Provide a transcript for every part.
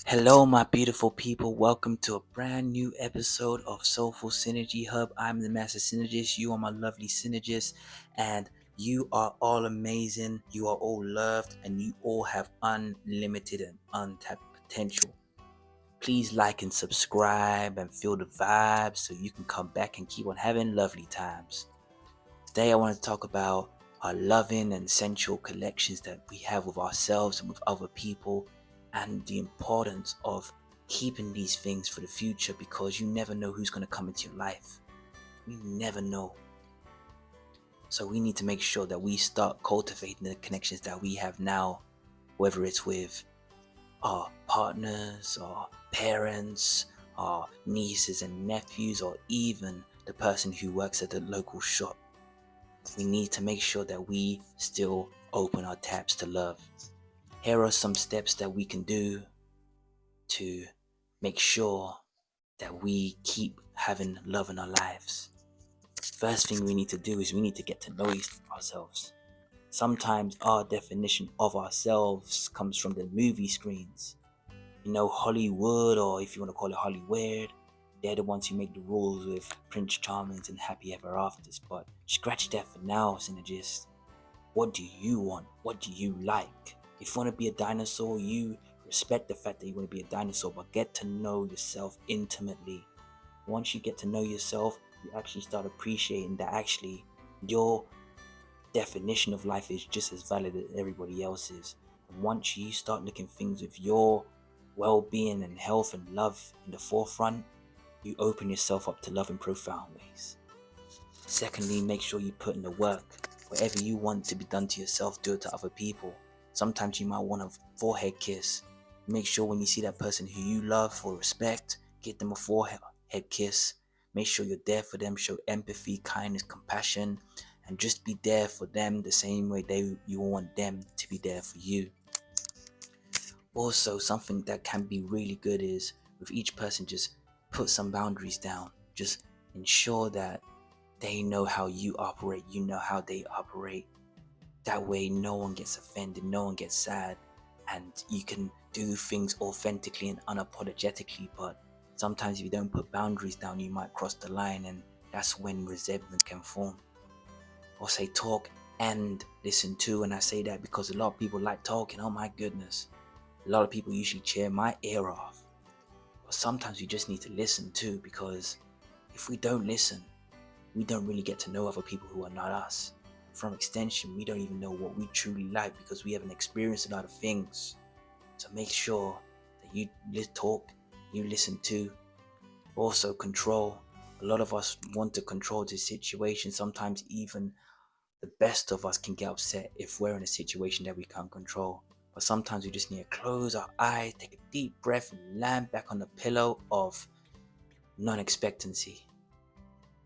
Hello, my beautiful people. Welcome to a brand new episode of Soulful Synergy Hub. I'm the Master Synergist. You are my lovely synergist, and you are all amazing. You are all loved, and you all have unlimited and untapped potential. Please like and subscribe and feel the vibes so you can come back and keep on having lovely times. Today, I want to talk about our loving and sensual connections that we have with ourselves and with other people, and the importance of keeping these things for the future because you never know who's going to come into your life. We never know. So, we need to make sure that we start cultivating the connections that we have now, whether it's with our partners, our parents, our nieces and nephews, or even the person who works at the local shop. We need to make sure that we still open our taps to love. Here are some steps that we can do to make sure that we keep having love in our lives. First thing we need to do is we need to get to know ourselves. Sometimes our definition of ourselves comes from the movie screens. Hollywood, or if you want to call it Hollywood, they're the ones who make the rules with Prince Charmings and Happy Ever Afters. But scratch that for now, synergist. What do you want? What do you like? If you want to be a dinosaur, you respect the fact that you want to be a dinosaur, but get to know yourself intimately. Once you get to know yourself, you actually start appreciating that actually your definition of life is just as valid as everybody else's. And once you start looking things with your well-being and health and love in the forefront, you open yourself up to love in profound ways. Secondly, make sure you put in the work. Whatever you want to be done to yourself, do it to other people. Sometimes you might want a forehead kiss. Make sure when you see that person who you love or respect, get them a forehead kiss. Make sure you're there for them. Show empathy, kindness, compassion, and just be there for them the same way you want them to be there for you. Also, something that can be really good is with each person, just put some boundaries down. Just ensure that they know how you operate, you know how they operate. That way, no one gets offended, no one gets sad, and you can do things authentically and unapologetically. But sometimes, if you don't put boundaries down, you might cross the line, and that's when resentment can form. Or say, talk and listen to. And I say that because a lot of people like talking. Oh my goodness. A lot of people usually cheer my ear off. But sometimes we just need to listen too, because if we don't listen, we don't really get to know other people who are not us. From extension, we don't even know what we truly like because we haven't experienced a lot of things. So make sure that you talk, you listen to. Also control. A lot of us want to control the situation. Sometimes even the best of us can get upset if we're in a situation that we can't control. But sometimes we just need to close our eyes, take a deep breath, and land back on the pillow of non-expectancy.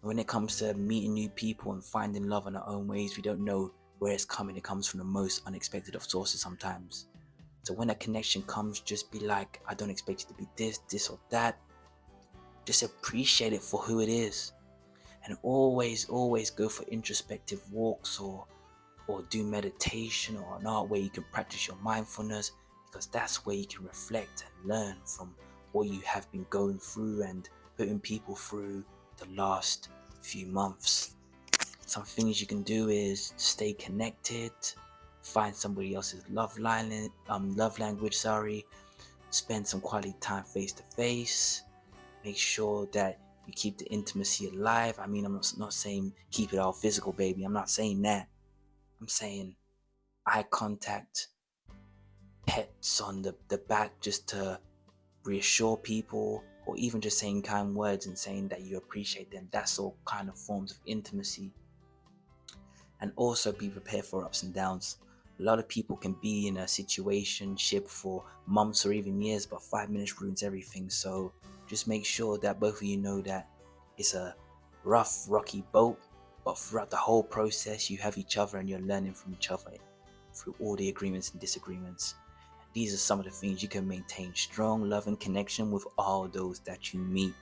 When it comes to meeting new people and finding love in our own ways, we don't know where it's coming. It comes from the most unexpected of sources sometimes. So when a connection comes, just be like, I don't expect you to be this or that. Just appreciate it for who it is. And always go for introspective walks or do meditation or an art where you can practice your mindfulness, because that's where you can reflect and learn from what you have been going through and putting people through the last few months. Some things you can do is stay connected, find somebody else's love language, spend some quality time face to face, make sure that you keep the intimacy alive. I mean, I'm not saying keep it all physical, baby. I'm not saying that. I'm saying eye contact, pets on the back just to reassure people, or even just saying kind words and saying that you appreciate them. That's all kind of forms of intimacy. And also be prepared for ups and downs. A lot of people can be in a situationship for months or even years, but 5 minutes ruins everything. So just make sure that both of you know that it's a rough, rocky boat, but throughout the whole process, you have each other and you're learning from each other through all the agreements and disagreements. And these are some of the things you can maintain strong love and connection with all those that you meet.